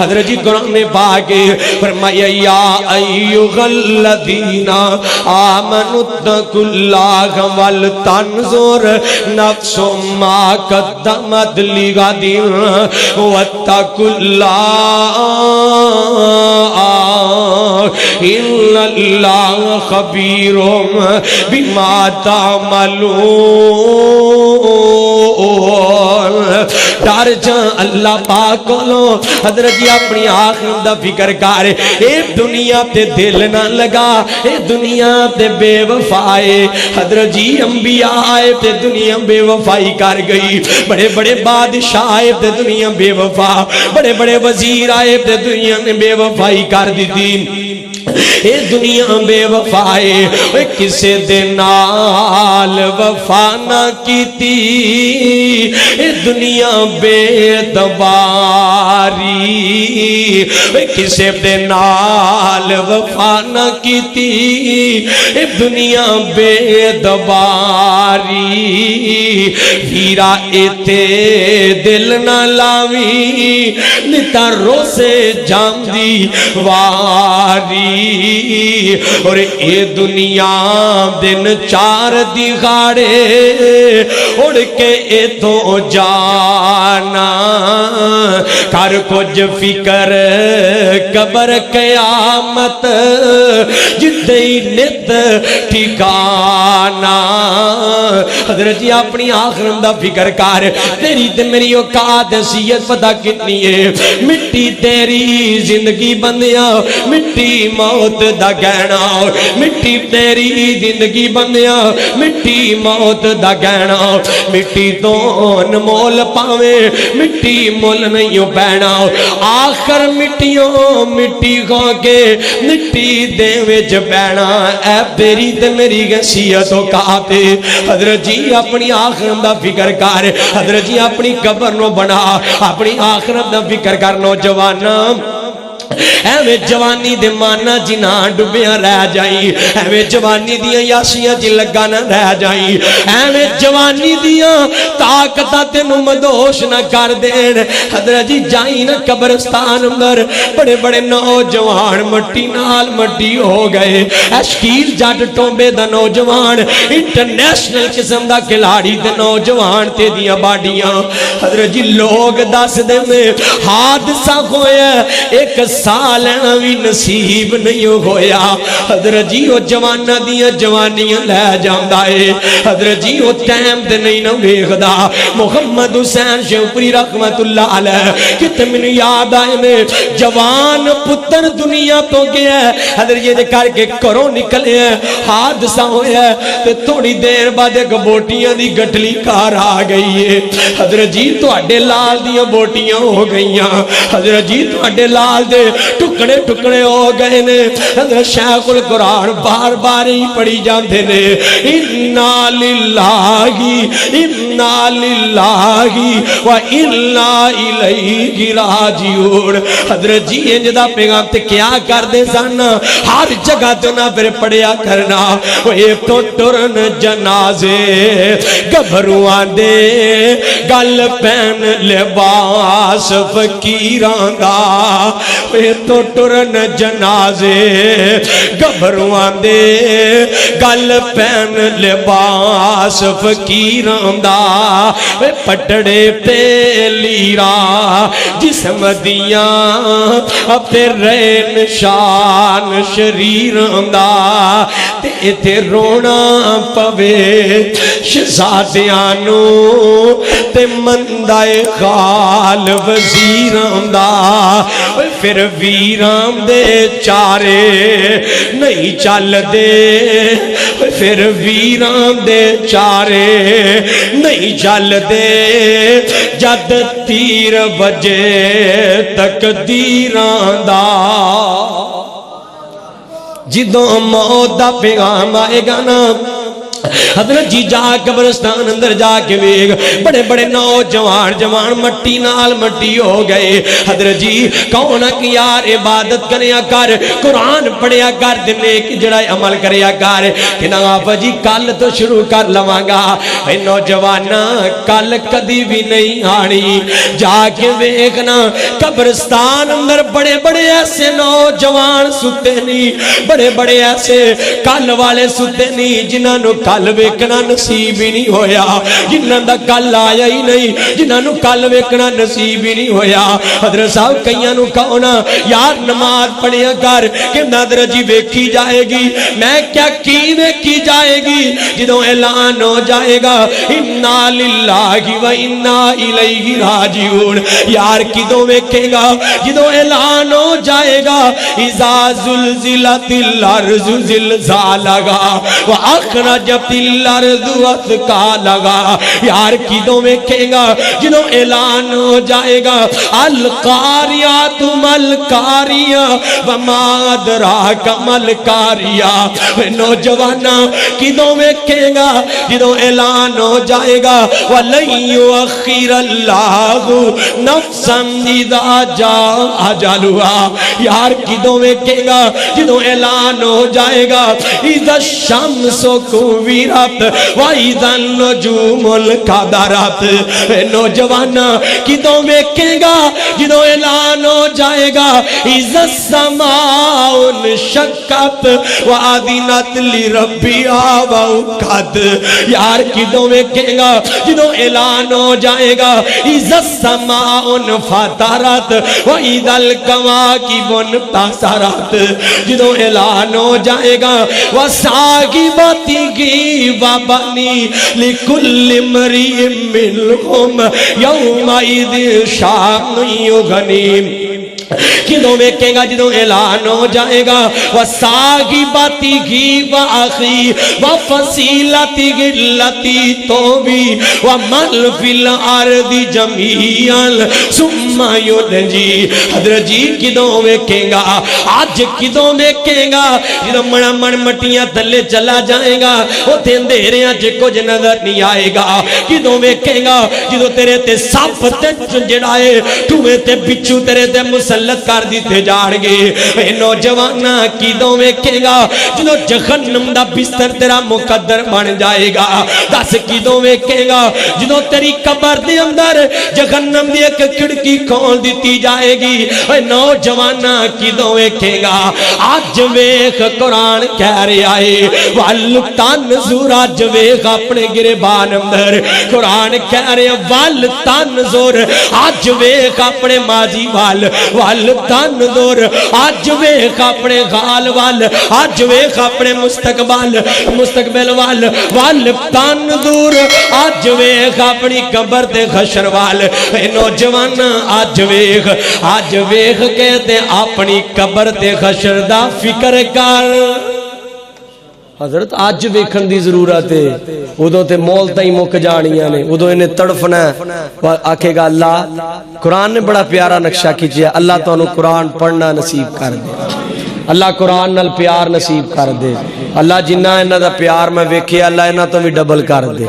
حضرت جی قرآن پاک فرمایا یا ایھا الذین آمنوا اتقوا اللہ ولتنظر نفس ما قدمت لغد واتقوا اللہ ان اللہ خبیر بما تعملون ڈر جا اللہ پاک کولو حضرت جی اپنی آخرت دا فکر کر اے دنیا تے دل نہ لگا اے دنیا تے بے وفائے حضرت جی انبیاء آئے تے دنیا بے وفائی کر گئی بڑے بڑے بادشاہ آئے تے دنیا بے وفا بڑے بڑے وزیر آئے تے دنیا نے بے وفائی کر دی تھی اے دنیا بے وفائے اے کسے دے نال وفا نہ کیتی اے دنیا بے دباری اے کسے دے نال وفا نہ کیتی اے دنیا بے دباری ہیرا اتے دل نہ لاوی نتا روسے جام دی واری اور اے دنیا دن چار دہاڑے اڑ کے اے تو جانا کر کچھ فکر قبر قیامت جدئی نت ٹھکانا حضرت جی اپنی آخرت دا فکر کر تیری تے میری اوقات حیثیت پتہ کتنی ہے مٹی تیری زندگی بندیا مٹی موت دا گہنا مٹی تیری زندگی بندیا مٹی موت دا گہنا مٹی تو نمول پاوے مٹی مول نہیں پینا آخر مٹیوں مٹی کھو کے مٹی دے وچ پینا اے تیری تے میری حیثیت اوقات حضرت جی اپنی آخرت دا فکر کر حضرت جی اپنی قبر نو بنا اپنی آخرت دا فکر کر نوجوانا ایویں جوانی دے مانا جنا ڈبیاں رہ جائی ایویں جوانی دیاں یاسیاں جی لگا نہ رہ جائی ایویں جوانی دیاں طاقتاں تینوں مدوش نہ کر دین حضرت جی جائی نہ قبرستان اندر بڑے بڑے نوجوان مٹی نال مٹی ہو گئے شکیل جٹ ٹومبے دا نوجوان انٹرنیشنل قسم دا کھلاڑی تے نوجوان تے دیاں باڈیاں حضرت جی لوگ دس دے میں حادثہ ہویا ایک سال بھی نصیب نہیں ہویا حضرت جی وہ جوانہ دیا جوانیاں لے جاندہ ہے حضرت جی وہ ٹائم دے نہیں نہ ویخدا محمد حسین شیوپری رحمت اللہ علیہ کتے من یاد آئے میں جوان پتر دنیا تو گیا ہے حضرت یہ کر کے کرو نکلے ہیں حادثہ ہویا ہے تے تھوڑی دیر بعد ایک بوٹیاں دی گٹلی کار آ گئی ہے حضرت جی تو اڈے لال دیا بوٹیاں ہو گئیاں حضرت جی تو اڈے لال دے ٹکڑے ٹکڑے ہو گئے نے حضرت شیخ القرآن بار بار ہی پڑھی جاندے نے اِنَّا لِلَّهِ وَإِنَّا إِلَيْهِ رَاجِعُونَ حضرت جی انجدہ پیغام تے کیا کر دے سانا ہر جگہ تو نہ پھر پڑھیا کرنا وہ تو ٹرن جنازے گبھروان دے گل پین لباس فقیران دا وہ تو ٹرن جنازے گبھروان دے گل پین لباس فقیران دا وہ پٹڑے تے لیرا جسم دیاں اپنے رے نشان شریران دا تے تے رونا پوے شہزادیانو تے مندائے خال وزیران دا پھر ویران دے چارے نہیں چل دے پھر ویران دے چارے نہیں چل دے جد تیر بجے تقدیران دا جدوں موت دا پیغام آئے گا نا حضرت جی جا قبرستان اندر جا کے ویگ بڑے بڑے نوجوان جوان مٹی نال مٹی ہو گئے. حضرت جی کون کہ یار عبادت کریا کر قرآن پڑھیا کر دنے کی جڑا عمل کریا کر کہ نا آفا جی کل تو شروع کر لوانگا. اے نوجوانا کل کدی بھی نہیں آنی. جا کے ویگنا قبرستان اندر بڑے بڑے ایسے نوجوان ستے نہیں, بڑے بڑے ایسے کل والے ستے نہیں جنہاں نو کل ویکنا نصیب ہی نہیں ہویا, جنہاں دا کل آیا ہی نہیں, جنہاں نو کل ویکنا نصیب ہی نہیں ہویا. حضرت صاحب کئیاں نو کہونا یار نماز پڑھیا کر کہ حضرت جی ویکھی جائے گی. میں کیا کی ویکھی جائے گی جدوں اعلان ہو جائے گا انا للہ و انا الیہ راجعون. یار کدوں ویکھے گا جدوں اعلان ہو جائے گا اذا زلزلت الارض زلزالہا واخرجت الارض اثقالہا. یار کدوں ویکھے گا جدوں اعلان ہو جائے گا القاریات ملکاریہ وما ادراک ملکاریہ. نوجوانا کدوں ویکھے گا جدوں اعلان ہو جائے گا وَلَن يُؤَخِّرَ اللَّهُ نَفْسًا اِذَا جَاءَ أَجَلُهَا. یار کدوں ویکھے گا جدوں اعلان ہو جائے گا اِذَا الشَّمْسُ كُوِّرَتْ وَإِذَا النُّجُومُ انكَدَرَتْ. نوجوانا کدوں ویکھے گا جدوں اعلان ہو جائے گا اِذَا السَّمَاءُ انشَقَّتْ وَأَذِنَتْ لِرَبِّهَا وَحُقَّتْ. یار کدوں ویکھے گا جدوں اعلان ہو جائے گا اِذَا السَّمَاءُ انفَطَرَتْ وَإِذَا الْكَوَاكِبُ انتَثَرَتْ. جدوں اعلان ہو جائے گا وَصَاحِبَتِهِ وَبَنِيهِ لِكُلِّ امْرِئٍ مِّنْهُمْ يَوْمَئِذٍ شَأْنٌ يُغْنِيهِ. کدوں ویکھے گا جدوں اعلان ہو جائے گا وَصَاحِبَتِهِ وَأَخِيهِ وَفَصِيلَتِهِ الَّتِي تُؤْوِيهِ وَمَنْ فِي الْأَرْضِ جَمِيعًا ثُمَّ يُنْجِيهِ. حضرت جی کدوں ویکھے گا آج کدوں ویکھے گا جدوں مڑا مڑ مٹیاں تھلے چلا جائے گا اوتھے اندھیریاں چ کچھ نظر نہیں آئے گا. کدوں ویکھے گا جدوں تیرے تے سپ تے جڑا ہے ٹوئے تے بچھو تیرے تے مسلط کر دیتے جان گے. اے نوجوانا کدوں ویکھے گا جدوں جہنم دا بستر تیرا مقدر بن جائے گا. دس کدوں ویکھے گا جدوں تیری قبر دے اندر جہنم دی ایک کھڑکی کھول دیتی جائے گی. اے نوجوانا کدوں ویکھے گا اج ویکھ قرآن کہہ رہا ہے وَلْ تَنْظُرْ. اج ویکھ اپنے گریبان اندر قرآن کہہ رہا وَلْ تَنْظُرْ. اج ویکھ اپنے ماضی وال وَلْ تَنْظُرْ. اج ویکھ اپنے غال وال اج ویکھ اپنے مستقبل وال وَلْ تَنْظُرْ. اج ویکھ اپنی قبر تے حشر وال. اے نوجوان اج ویکھ کے تے اپنی قبر تے حشر دا فکر کر. حضرت آج ویکھن دی ضرورت ہے. ادھوں تے مول تائیں مک جانیاں نے, ادھوں انہیں تڑفنا ہے. آکھے گا اللہ قرآن نے بڑا پیارا نقشہ کیجئے. اللہ تو انہوں قرآن پڑھنا نصیب کر دے, اللہ قرآن نال پیار نصیب کر دے. اللہ جنہ انہاں دا پیار میں ویکھے اللہ انہاں تو بھی ڈبل کر دے.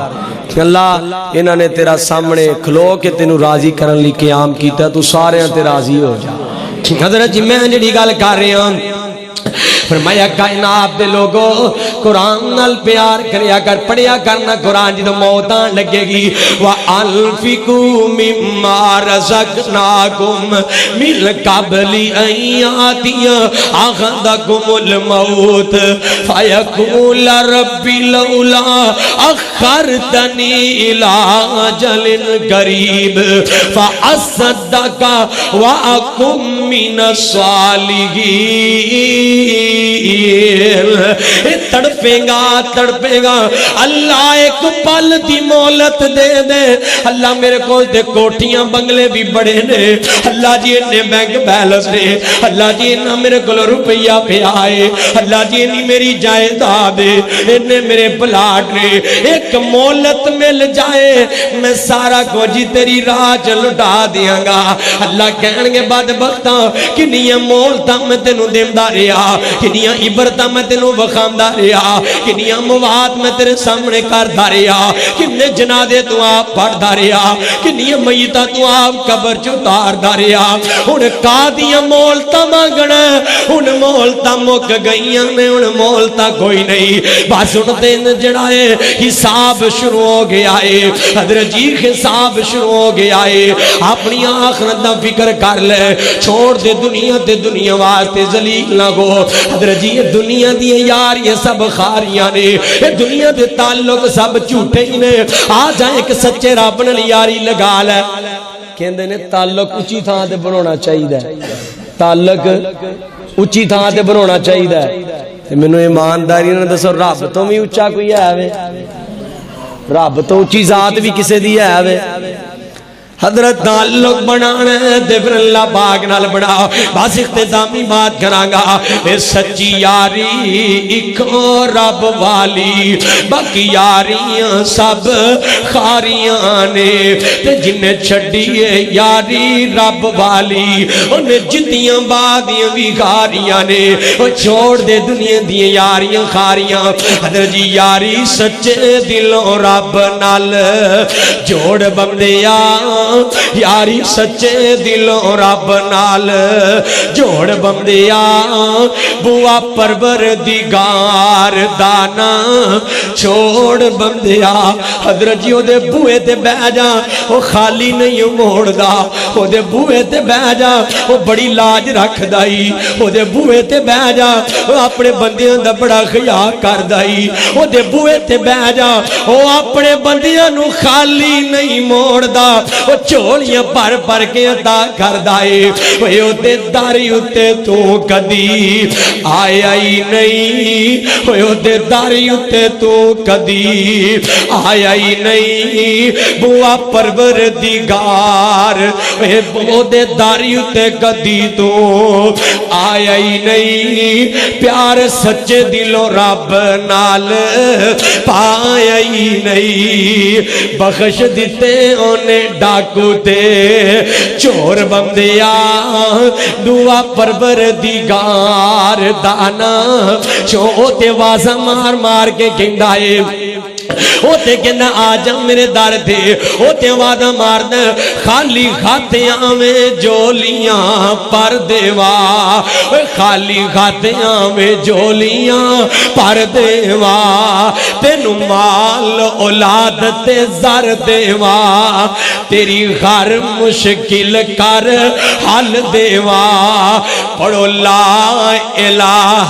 اللہ انہاں نے تیرا سامنے کھلو کے تینوں راضی کرن لی قیام کیتا, تو سارے ہاں تے راضی ہو جا. حضرت جی میں جڑی گل کر رہے ہوں فرمایا کائنات دے لوگو قرآن نال پیار کریا کر, پڑھیا کرنا قرآن جدو موت آن لگے گی. وَأَنْفِقُوا مِمَّا رَزَقْنَاكُمْ مِنْ قَبْلِ أَنْ يَأْتِيَ أَحَدَكُمُ الْمَوْتُ فَيَقُولَ رَبِّ لَوْلَا أَخَّرْتَنِي إِلَىٰ أَجَلٍ قَرِيبٍ فَأَصَّدَّقَ وَأَكُن مِّنَ الصَّالِحِينَ. تڑپے گا اللہ ایک پل دی مولت دے دے. اللہ میرے کو دے کوٹیاں بنگلے بھی بڑے نے, اللہ جی انہیں بینک بیلنس نے, اللہ جی انہیں میرے کو روپیہ پہ آئے, اللہ جی انہیں میری جائیداد دے, انہیں میرے پلاٹ نے. ایک مولت مل جائے میں سارا کو جی تیری راہ چلٹا دیاں گا. اللہ کہنگے بدبختاں کنیاں مولتاں میں تینوں دیمدہ رہا, کنیاں عبرتاں میں تینوں وکھاوندا رہیا کنیاں مواد میں تیرے سامنے کردا رہیا کنے جنازے تو آپ پڑھدا رہیا کنیاں میتاں تو آپ قبر چ اتاردا رہیا ہن قاضیاں مولتاں مانگنا ہن مولتاں مک گئیاں نے ہن مولتاں کوئی نہیں بس ہن دن جڑا ہے حساب شروع ہو گیا ہے حضرت جی حساب شروع ہو گیا ہے اپنی آخرت دا فکر کر لے چھوڑ دے دنیا تے دنیا واسطے ذلیل نہ ہو حضرت جی یہ دنیا دی یار یہ سب خاریاں نے یہ دنیا دے تعلق سب جھوٹے ہی نے آ جائیں ایک سچے رب نال یاری لگا لے کہندے نے تعلق اونچی تھاں تے بنانا چاہیے تعلق اونچی تھاں تے بنانا چاہیے تے مینوں ایمانداری نال دسو رب تو بھی اونچا کوئی ہے وے رب تو اونچی ذات بھی کسے دی ہے وے حضرت تعلق بنانا ہے تے پھر اللہ پاک نال بنا بس اختتامی بات کرانگا اے سچی یاری اکو رب والی باقی یاریاں سب خاریاں نے تے جنہیں چھڑیے یاری رب والی انہیں جتیاں بادیاں بھی خاریاں نے وہ چھوڑ دے دنیا دیاں یاریاں خاریاں حضرت جی یاری سچے دلوں رب نال جوڑ بندیا یاری سچے دلوں رب نال جوڑ بندیا بوا پروردگار دانا چھوڑ بندیا حضرت جی او دے بوئے تے بہ جا او خالی نہیں موڑ دا او دے بوئے تے بہ جا او بڑی لاج رکھ دائی او دے بوئے تے بہ جا او اپنے بندیاں دا بڑا خیال کر دائی او دے بوئے تے بہ جا او اپنے بندیاں نو خالی نہیں موڑ دا او چولیاں پر پر کے عطا کر دائے اوے او دے داری اتے تو کدی آیا ہی نہیں اوے او دے داری اتے تو کدی آیا ہی نہیں بوا پروردگار اوے او دے داری اتے کدی تو آیا ہی نہیں پیار سچے دلوں رب نال پایا ہی نہیں بخش دیتے انہیں ڈاکو تے چور بندیا دعا پروردگار دانا چوتے وازہ مار مار کے گھنڈائے ہوتے کہنا آجا میرے در تھے ہوتے وعدہ مارنا خالی خاتیاں میں جولیاں پر دیوا خالی خاتیاں میں جولیاں پر دیوا تینو مال اولاد تے زر دیوا تیری ہر مشکل کر حل دیوا پڑھو لا الہ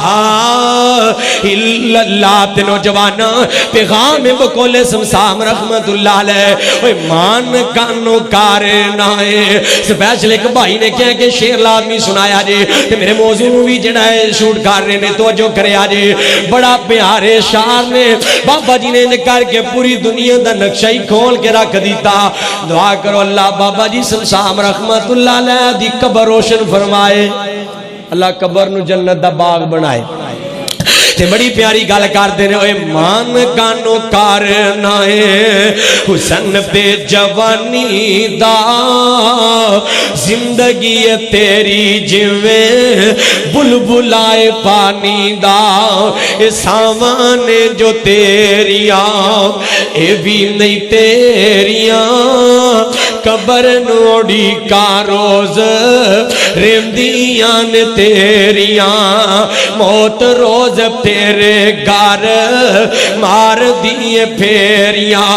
الا اللہ تے نوجوانا پیغام بکول سمسام رحمت اللہ علیہ اوہ مان کانو کارنائے سپیشل ایک بھائی نے کیا کہ شیر لازمی سنایا جے کہ میرے موضوع بھی جڑا ہے شوٹ کر رہے نے توجہ کرے آجے بڑا پیارے شعر نے بابا جی نے نکار کے پوری دنیا دا نقشہ ہی کھول کے رکھ دیتا دعا کرو اللہ بابا جی سمسام رحمت اللہ علیہ دی قبر روشن فرمائے اللہ قبر نو جنت دا باغ بنائے تے بڑی پیاری گل کر دینے اوے مان کانو کارنائے حسن پہ جوانی دا زندگی تیری جویں بلبلائے پانی دا اے سامان جو تیریاں اے بھی نہیں تیریاں قبر نوڑی کا روز رمدیاں تیریاں موت روز تیرے گار مار دیئے پھیریاں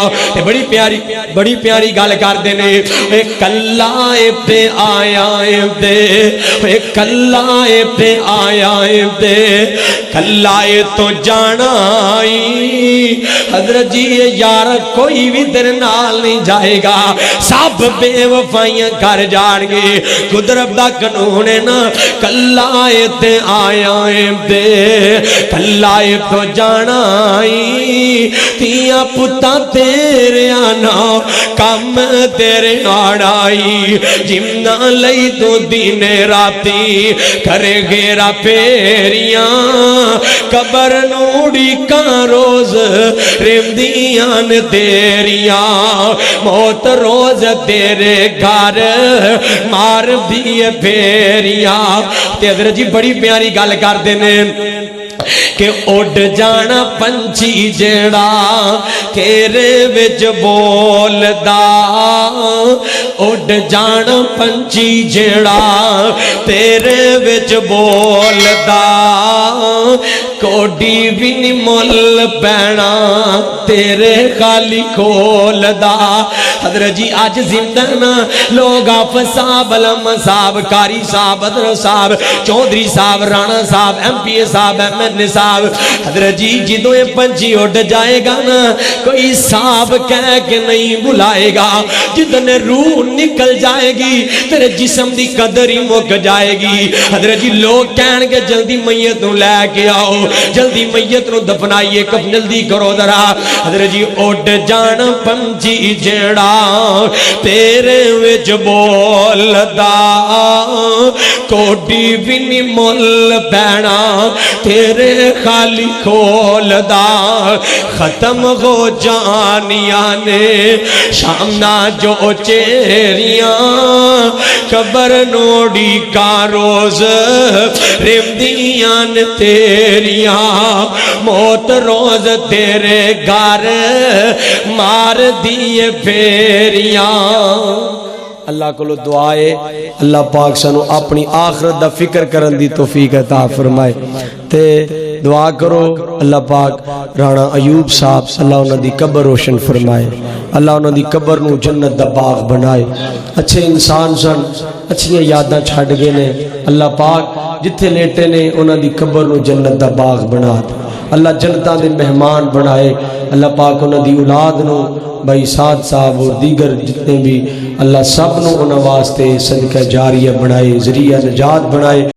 بڑی پیاری گال کر دینے ایک اللہ پہ آیا دے ایک اللہ پہ آیا دے اللہ تو جانائی حضرت جی یار کوئی بھی تیرے نال نہیں جائے گا سب بے وفائیاں کر جان گے قدرت دا قانون ہے نا کلہ تے آیا دے کلہ تو جانائی تیاں پتا تیرے آنا کم تیرے آڑائی جمنا لئی تو دین راتی کرے گیرا پیریاں قبر نوڑی کا روز رمدیاں تیریاں موت روز تیرے گھر مار دیے پھیریاں تے حضرت جی بڑی پیاری گل کر دینے کہ اڈ جانا پنچھی جڑا تیرے وچ بولدا اڈ جانا پنچھی جڑا تیرے وچ بولدا کوڈی بھی نہیں مل پینا تیرے خالی کھولدا حضرت جی آج زندہ لوگ حافظ صاحب علم صاحب قاری صاحب حضرت صاحب چودھری صاحب رانا صاحب ایم پی اے صاحب ایم این اے صاحب حضرت جی جدوں یہ پنچھی اڈ جائے گا نا کوئی صاحب کہہ کے نہیں بلائے گا جتنے روح نکل جائے گی تیرے جسم دی قدر ہی مک جائے گی حضرت جی لوگ کہن کے جلدی میت نو لے کے آؤ جلدی میت نو دفنائیے کب جلدی کرو ذرا حضرت جی اڈ جان پنچھی جڑا تیرے وچ بولدا کوڈی بھی نہیں مل پینا تیرے خالی کھولدا ختم ہو جانیاں نے شامنا جو چہریاں قبر نوڑی کا روز رمدیاں تیریاں موت روز تیرے گھر مار دیے پھیریاں اللہ کو دعائے اللہ پاک سانو اپنی آخرت دا فکر کرن دی توفیق عطا فرمائے تے دعا کرو اللہ پاک رانا ایوب صاحب اللہ انہاں دی قبر روشن فرمائے اللہ انہاں دی قبر نو جنت دا باغ بنائے اچھے انسان سن اچھی یاداں چھڑ گئے نے اللہ پاک جتھے لیٹے نے انہاں دی قبر نو جنت دا باغ بنا دے اللہ جنتاں دے مہمان بنائے اللہ پاک انہاں دی اولاد نو بھائی سعد صاحب اور دیگر جتنے بھی اللہ سب نو انہاں واسطے صدقہ جاریہ بنائے ذریعہ نجات بنائے